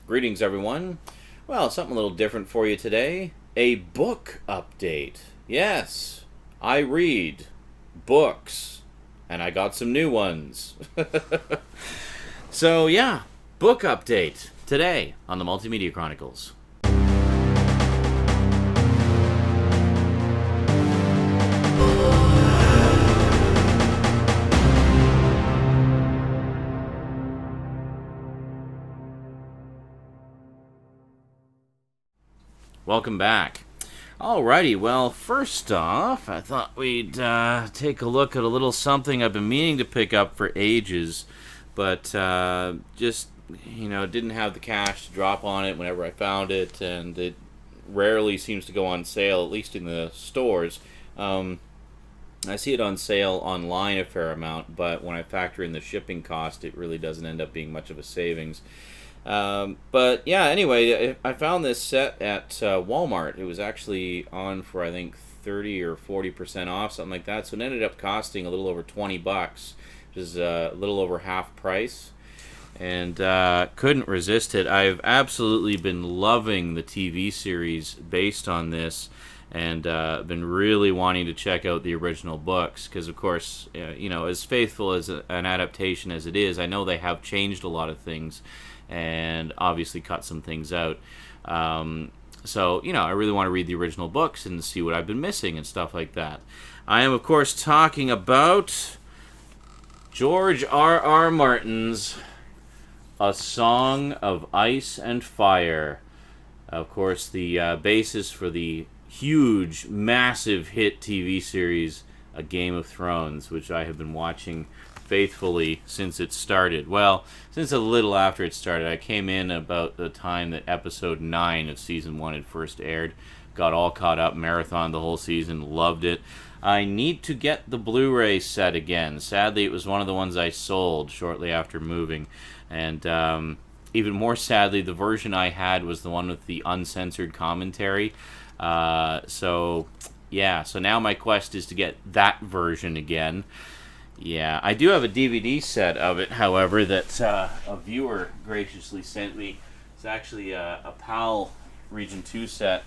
Greetings, everyone. Well, something a little different for you today. A book update. Yes, I read books, and I got some new ones. So, yeah, book update today on the Multimedia Chronicles. Welcome back. Alrighty, well, first off, I thought we'd take a look at a little something I've been meaning to pick up for ages, but just, didn't have the cash to drop on it whenever I found it, and it rarely seems to go on sale, at least in the stores. I see it on sale online a fair amount, but when I factor in the shipping cost, it really doesn't end up being much of a savings. But yeah, anyway, I found this set at Walmart. It was actually on for, I think, 30 or 40% off, something like that. So it ended up costing a little over $20, which is a little over half price. And couldn't resist it. I've absolutely been loving the TV series based on this, and been really wanting to check out the original books because, of course, as faithful as an adaptation as it is, I know they have changed a lot of things and obviously cut some things out. So, I really want to read the original books and see what I've been missing and stuff like that. I am, of course, talking about George R.R. Martin's A Song of Ice and Fire. Of course, the basis for the huge, massive hit TV series, A Game of Thrones, which I have been watching faithfully since it started. Well, since a little after it started. I came in about the time that episode 9 of season 1 had first aired. Got all caught up, marathoned the whole season, loved it. I need to get the Blu-ray set again. Sadly, it was one of the ones I sold shortly after moving. And even more sadly, the version I had was the one with the uncensored commentary. So now my quest is to get that version again. Yeah, I do have a DVD set of it, however, that a viewer graciously sent me. It's actually a PAL Region 2 set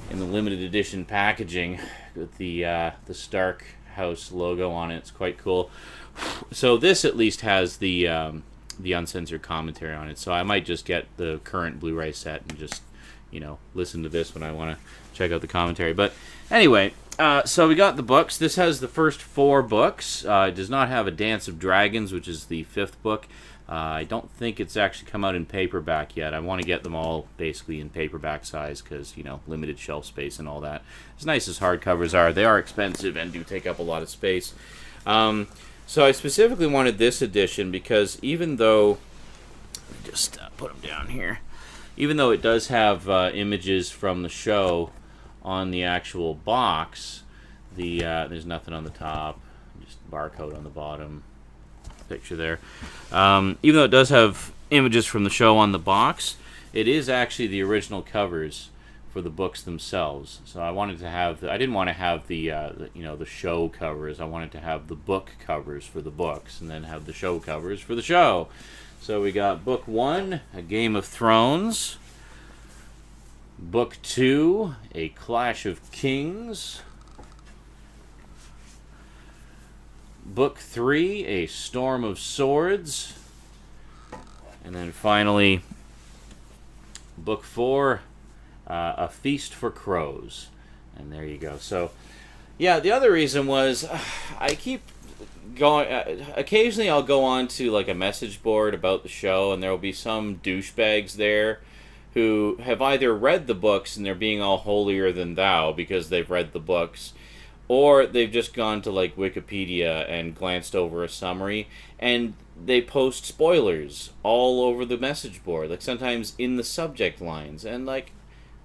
in the limited edition packaging with the Stark House logo on it. It's quite cool. So this at least has the uncensored commentary on it. So I might just get the current Blu-ray set and just, listen to this when I want to check out the commentary. But anyway, so we got the books. This has the first 4 books. It does not have A Dance of Dragons, which is the 5th book. I don't think it's actually come out in paperback yet. I want to get them all basically in paperback size because, limited shelf space and all that. As nice as hardcovers are, they are expensive and do take up a lot of space. So I specifically wanted this edition because even though... Just put them down here. Even though it does have images from the show on the actual box, there's nothing on the top, just barcode on the bottom, picture there. Even though it does have images from the show on the box, it is actually the original covers for the books themselves. So I wanted to have I didn't want to have the show covers. I wanted to have the book covers for the books, and then have the show covers for the show. So we got Book 1, A Game of Thrones. Book 2, A Clash of Kings. Book 3, A Storm of Swords. And then finally, Book 4, A Feast for Crows. And there you go. So, yeah, the other reason was I keep going... occasionally I'll go on to like a message board about the show, and there will be some douchebags there who have either read the books and they're being all holier than thou because they've read the books, or they've just gone to like Wikipedia and glanced over a summary, and they post spoilers all over the message board, like sometimes in the subject lines. And like,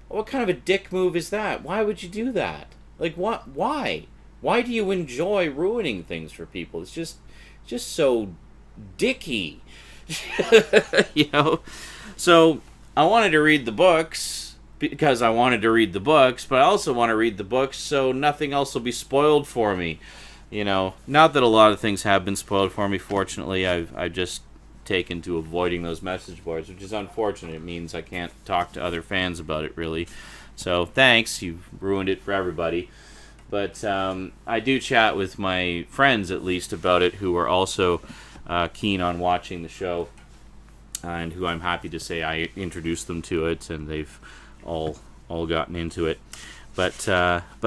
what kind of a dick move is that? Why would you do that? Like, what? Why? Why do you enjoy ruining things for people? It's just so dicky. So I wanted to read the books because I wanted to read the books, but I also want to read the books so nothing else will be spoiled for me. Not that a lot of things have been spoiled for me, fortunately. I've just taken to avoiding those message boards, which is unfortunate. It means I can't talk to other fans about it, really. So thanks, you've ruined it for everybody. But I do chat with my friends, at least, about it, who are also keen on watching the show, and who I'm happy to say I introduced them to it, and they've all gotten into it. But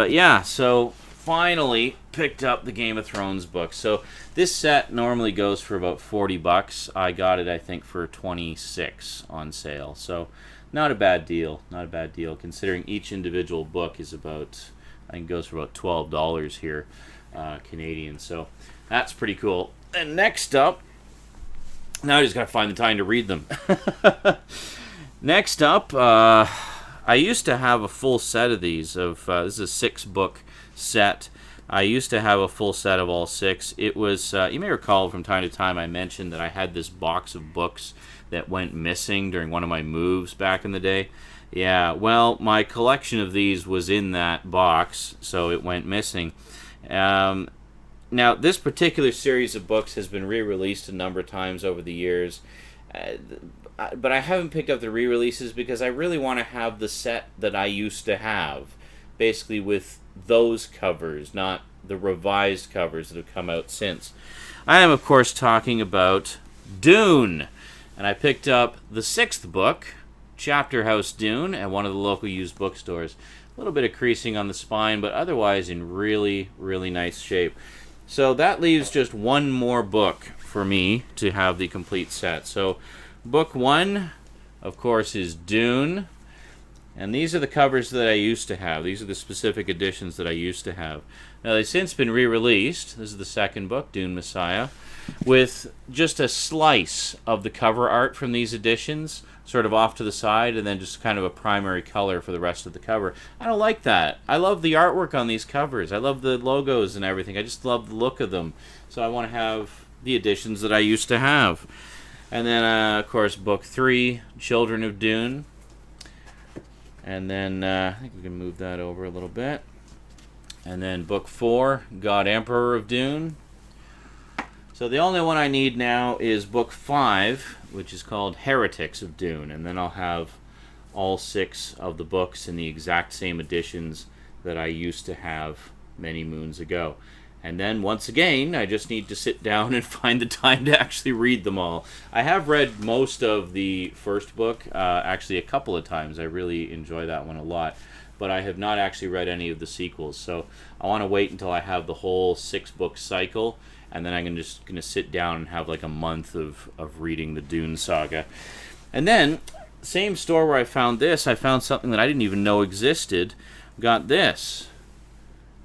yeah, so finally picked up the Game of Thrones book. So this set normally goes for about $40. I got it, I think, for $26 on sale. So not a bad deal. Not a bad deal, considering each individual book is about, I think, goes for about $12 here, Canadian. So that's pretty cool. And next up, now I just got to find the time to read them. Next up, I used to have a full set of these. This is a 6-book set. I used to have a full set of all 6. It was, you may recall from time to time I mentioned that I had this box of books that went missing during one of my moves back in the day. Yeah, well, my collection of these was in that box, so it went missing. Now, this particular series of books has been re-released a number of times over the years, but I haven't picked up the re-releases because I really want to have the set that I used to have, basically with those covers, not the revised covers that have come out since. I am, of course, talking about Dune, and I picked up the 6th book, Chapter House Dune, at one of the local used bookstores. A little bit of creasing on the spine, but otherwise in really, really nice shape. So that leaves just one more book for me to have the complete set. So book 1, of course, is Dune. And these are the covers that I used to have. These are the specific editions that I used to have. Now, they've since been re-released. This is the 2nd book, Dune Messiah, with just a slice of the cover art from these editions, sort of off to the side, and then just kind of a primary color for the rest of the cover. I don't like that. I love the artwork on these covers. I love the logos and everything. I just love the look of them. So I want to have the editions that I used to have. And then, of course, book 3, Children of Dune. And then, I think we can move that over a little bit. And then book 4, God Emperor of Dune. So the only one I need now is book 5, which is called Heretics of Dune. And then I'll have all 6 of the books in the exact same editions that I used to have many moons ago. And then, once again, I just need to sit down and find the time to actually read them all. I have read most of the first book, actually a couple of times. I really enjoy that one a lot. But I have not actually read any of the sequels. So I want to wait until I have the whole 6-book cycle, and then I'm just going to sit down and have like a month of reading the Dune saga. And then, same store where I found this, I found something that I didn't even know existed. Got this.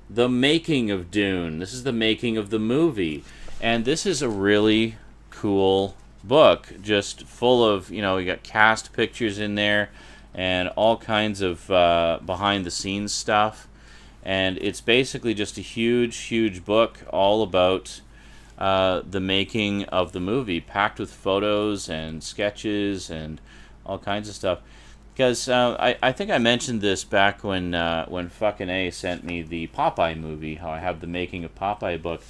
The Making of Dune. This is the making of the movie. And this is a really cool book, just full of, you got cast pictures in there and all kinds of behind-the-scenes stuff. And it's basically just a huge, huge book all about the making of the movie, packed with photos and sketches and all kinds of stuff. Because I think I mentioned this back when fucking A sent me the Popeye movie, how I have the Making of Popeye book.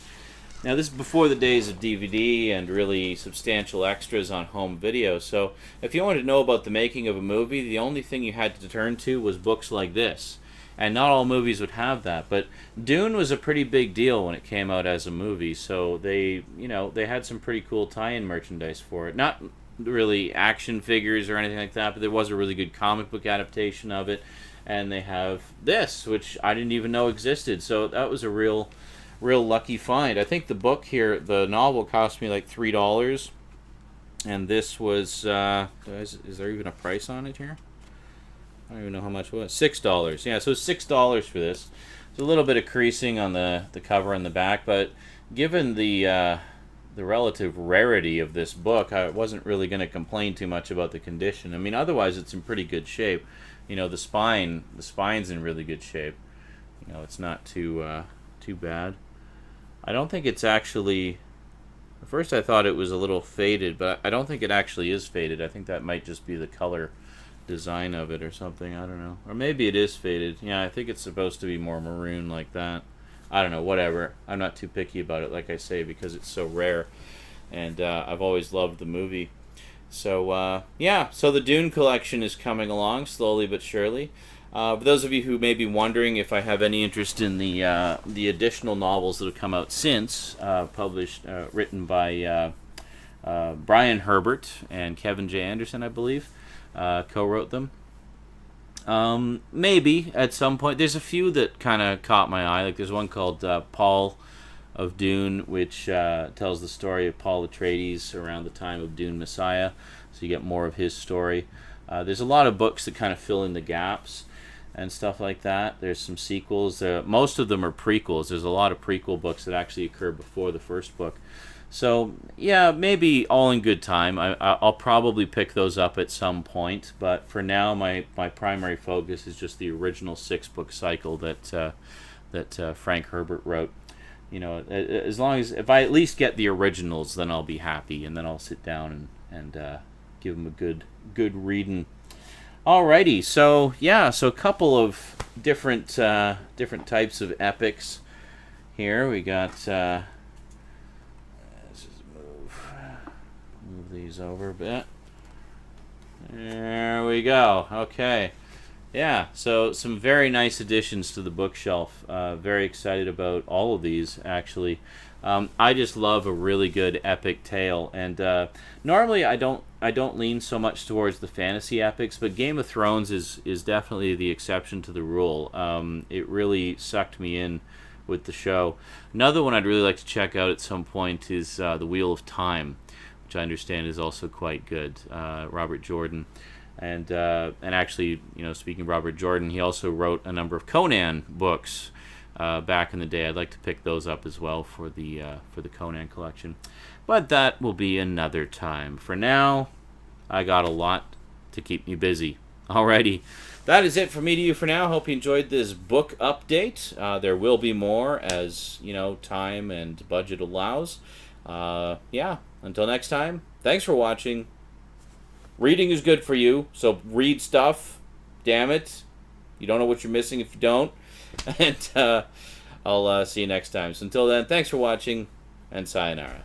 Now, this is before the days of DVD and really substantial extras on home video, so if you wanted to know about the making of a movie, the only thing you had to turn to was books like this. And not all movies would have that, but Dune was a pretty big deal when it came out as a movie, so they had some pretty cool tie-in merchandise for it. Not really action figures or anything like that, but there was a really good comic book adaptation of it, and they have this, which I didn't even know existed, so that was a real lucky find. I think the book here, the novel, cost me like $3, and this was, is there even a price on it here? I don't even know how much it was. $6. Yeah, so it's $6 for this. There's a little bit of creasing on the cover and the back, but given the relative rarity of this book, I wasn't really going to complain too much about the condition. I mean, otherwise it's in pretty good shape. The spine's in really good shape. It's not too bad. I don't think it's actually. At first, I thought it was a little faded, but I don't think it actually is faded. I think that might just be the color design of it or something. I don't know, or maybe it is faded. Yeah, I think it's supposed to be more maroon like that. I don't know, whatever. I'm not too picky about it, like I say, because it's so rare. and I've always loved the movie. So yeah, so the Dune collection is coming along slowly but surely. For those of you who may be wondering if I have any interest in the additional novels that have come out since, written by Brian Herbert and Kevin J. Anderson, I believe, co-wrote them. Maybe at some point. There's a few that kind of caught my eye. Like there's one called Paul of Dune, which tells the story of Paul Atreides around the time of Dune Messiah. So you get more of his story. There's a lot of books that kind of fill in the gaps and stuff like that. There's some sequels. Most of them are prequels. There's a lot of prequel books that actually occur before the first book. So, yeah, maybe all in good time. I'll probably pick those up at some point. But for now, my primary focus is just the original 6-book cycle that Frank Herbert wrote. You know, as long as, if I at least get the originals, then I'll be happy. And then I'll sit down and give them a good reading. Alrighty, so yeah, so a couple of different types of epics here. We got let's just move these over a bit. There we go. Okay, yeah, so some very nice additions to the bookshelf. Very excited about all of these actually. I just love a really good epic tale, and normally I don't lean so much towards the fantasy epics, but Game of Thrones is definitely the exception to the rule. It really sucked me in with the show. Another one I'd really like to check out at some point is The Wheel of Time, which I understand is also quite good. Robert Jordan, and actually, you know, speaking of Robert Jordan, he also wrote a number of Conan books. Back in the day. I'd like to pick those up as well for the Conan collection, but that will be another time. For now, I got a lot to keep me busy. Alrighty, that is it from me to you for now. Hope you enjoyed this book update. There will be more as time and budget allows. Yeah, until next time. Thanks for watching. Reading is good for you, so read stuff. Damn it, you don't know what you're missing if you don't. And I'll see you next time. So until then, thanks for watching, and sayonara.